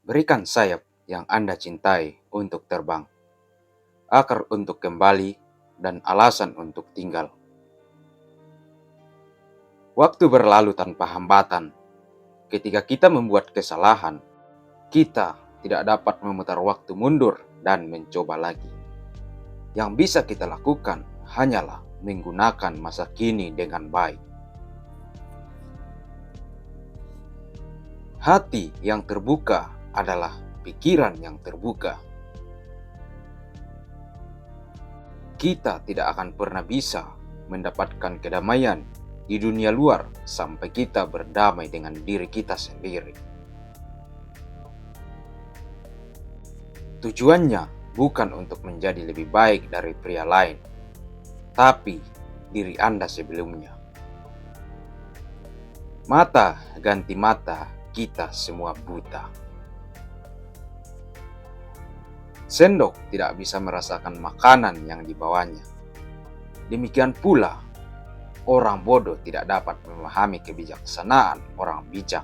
Berikan sayap yang Anda cintai untuk terbang, akar untuk kembali, dan alasan untuk tinggal. Waktu berlalu tanpa hambatan. Ketika kita membuat kesalahan, kita tidak dapat memutar waktu mundur dan mencoba lagi. Yang bisa kita lakukan hanyalah menggunakan masa kini dengan baik. Hati yang terbuka adalah pikiran yang terbuka. Kita tidak akan pernah bisa mendapatkan kedamaian di dunia luar sampai kita berdamai dengan diri kita sendiri. Tujuannya bukan untuk menjadi lebih baik dari pria lain, tapi diri Anda sebelumnya. Mata ganti mata, kita semua buta. Sendok tidak bisa merasakan makanan yang dibawanya. Demikian pula, orang bodoh tidak dapat memahami kebijaksanaan orang bijak,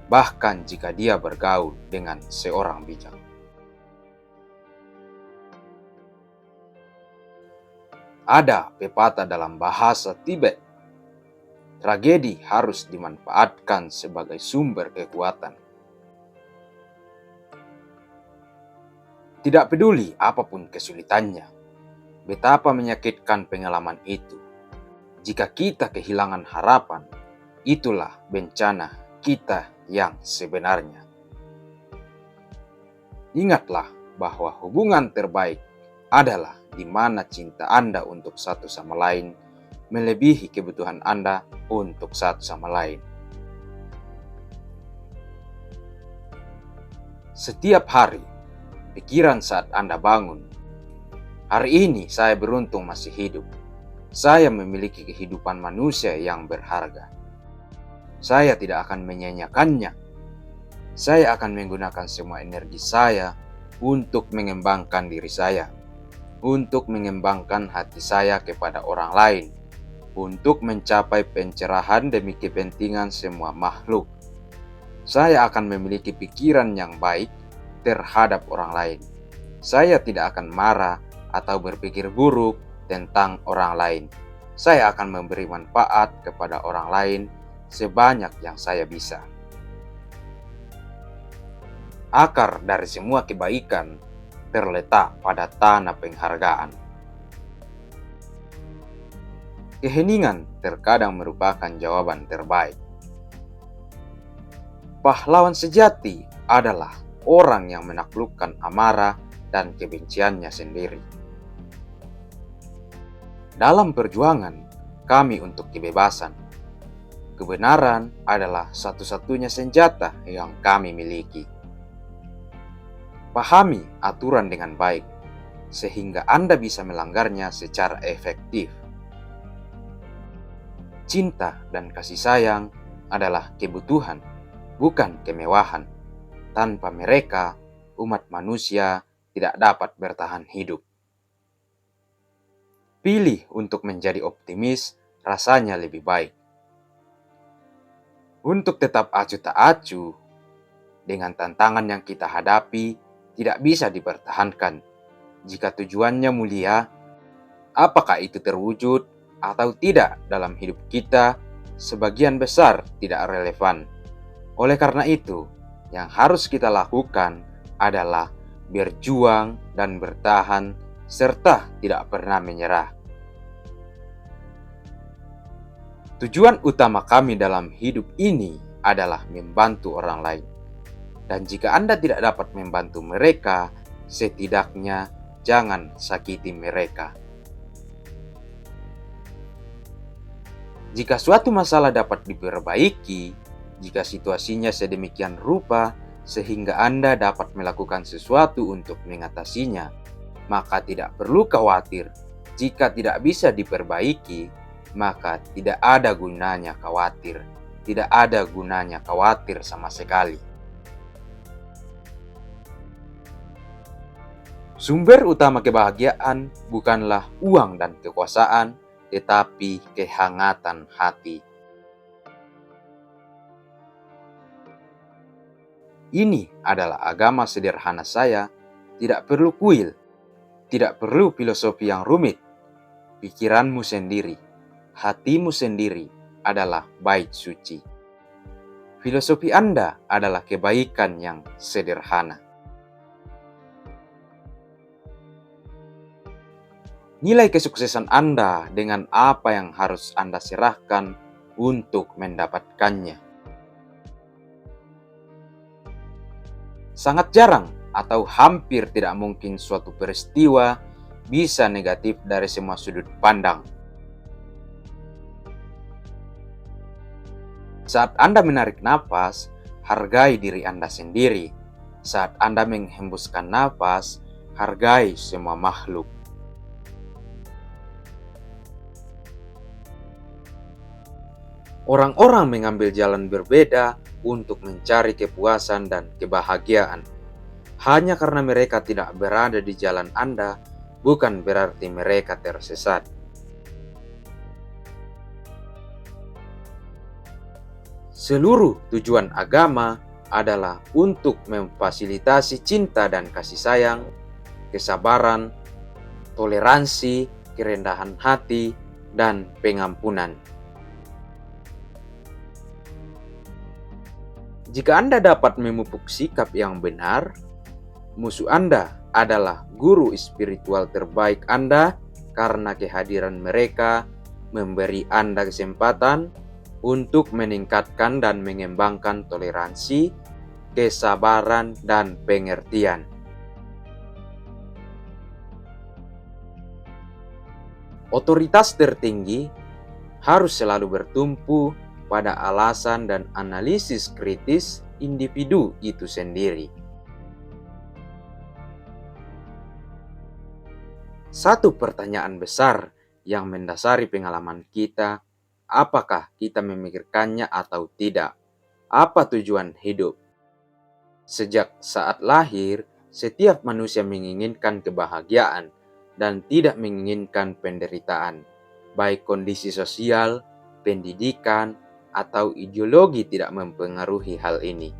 bahkan jika dia bergaul dengan seorang bijak. Ada pepatah dalam bahasa Tibet, tragedi harus dimanfaatkan sebagai sumber kekuatan. Tidak peduli apapun kesulitannya, betapa menyakitkan pengalaman itu. Jika kita kehilangan harapan, itulah bencana kita yang sebenarnya. Ingatlah bahwa hubungan terbaik adalah di mana cinta Anda untuk satu sama lain melebihi kebutuhan Anda untuk satu sama lain. Setiap hari, pikiran saat Anda bangun, hari ini saya beruntung masih hidup. Saya memiliki kehidupan manusia yang berharga. Saya tidak akan menyanyiakannya. Saya akan menggunakan semua energi saya untuk mengembangkan diri saya, untuk mengembangkan hati saya kepada orang lain, untuk mencapai pencerahan demi kepentingan semua makhluk. Saya akan memiliki pikiran yang baik terhadap orang lain. Saya tidak akan marah atau berpikir buruk tentang orang lain. Saya akan memberi manfaat kepada orang lain sebanyak yang saya bisa. Akar dari semua kebaikan terletak pada tanah penghargaan. Keheningan terkadang merupakan jawaban terbaik. Pahlawan sejati adalah orang yang menaklukkan amarah dan kebenciannya sendiri. Dalam perjuangan kami untuk kebebasan, kebenaran adalah satu-satunya senjata yang kami miliki. Pahami aturan dengan baik, sehingga Anda bisa melanggarnya secara efektif. Cinta dan kasih sayang adalah kebutuhan, bukan kemewahan. Tanpa mereka, umat manusia tidak dapat bertahan hidup. Pilih untuk menjadi optimis, rasanya lebih baik. Untuk tetap acuh tak acuh dengan tantangan yang kita hadapi, tidak bisa dipertahankan. Jika tujuannya mulia, apakah itu terwujud atau tidak dalam hidup kita, sebagian besar tidak relevan. Oleh karena itu, yang harus kita lakukan adalah berjuang dan bertahan, serta tidak pernah menyerah. Tujuan utama kami dalam hidup ini adalah membantu orang lain. Dan jika Anda tidak dapat membantu mereka, setidaknya jangan sakiti mereka. Jika suatu masalah dapat diperbaiki, jika situasinya sedemikian rupa sehingga Anda dapat melakukan sesuatu untuk mengatasinya, maka tidak perlu khawatir. Jika tidak bisa diperbaiki, maka tidak ada gunanya khawatir. Tidak ada gunanya khawatir sama sekali. Sumber utama kebahagiaan bukanlah uang dan kekuasaan, tetapi kehangatan hati. Ini adalah agama sederhana saya, tidak perlu kuil, tidak perlu filosofi yang rumit. Pikiranmu sendiri, hatimu sendiri adalah bait suci. Filosofi Anda adalah kebaikan yang sederhana. Nilai kesuksesan Anda dengan apa yang harus Anda serahkan untuk mendapatkannya. Sangat jarang atau hampir tidak mungkin suatu peristiwa bisa negatif dari semua sudut pandang. Saat Anda menarik napas, hargai diri Anda sendiri. Saat Anda menghembuskan napas, hargai semua makhluk. Orang-orang mengambil jalan berbeda untuk mencari kepuasan dan kebahagiaan. Hanya karena mereka tidak berada di jalan Anda, bukan berarti mereka tersesat. Seluruh tujuan agama adalah untuk memfasilitasi cinta dan kasih sayang, kesabaran, toleransi, kerendahan hati, dan pengampunan. Jika Anda dapat memupuk sikap yang benar, musuh Anda adalah guru spiritual terbaik Anda karena kehadiran mereka memberi Anda kesempatan untuk meningkatkan dan mengembangkan toleransi, kesabaran, dan pengertian. Otoritas tertinggi harus selalu bertumpu pada alasan dan analisis kritis individu itu sendiri. Satu pertanyaan besar yang mendasari pengalaman kita, apakah kita memikirkannya atau tidak? Apa tujuan hidup? Sejak saat lahir, setiap manusia menginginkan kebahagiaan dan tidak menginginkan penderitaan, baik kondisi sosial, pendidikan, atau ideologi tidak mempengaruhi hal ini.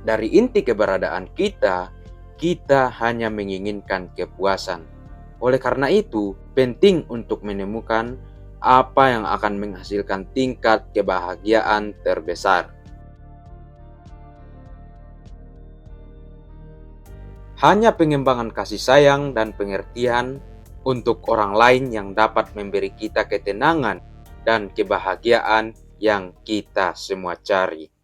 Dari inti keberadaan kita hanya menginginkan kepuasan. Oleh karena itu, penting untuk menemukan apa yang akan menghasilkan tingkat kebahagiaan terbesar. Hanya pengembangan kasih sayang dan pengertian untuk orang lain yang dapat memberi kita ketenangan dan kebahagiaan yang kita semua cari.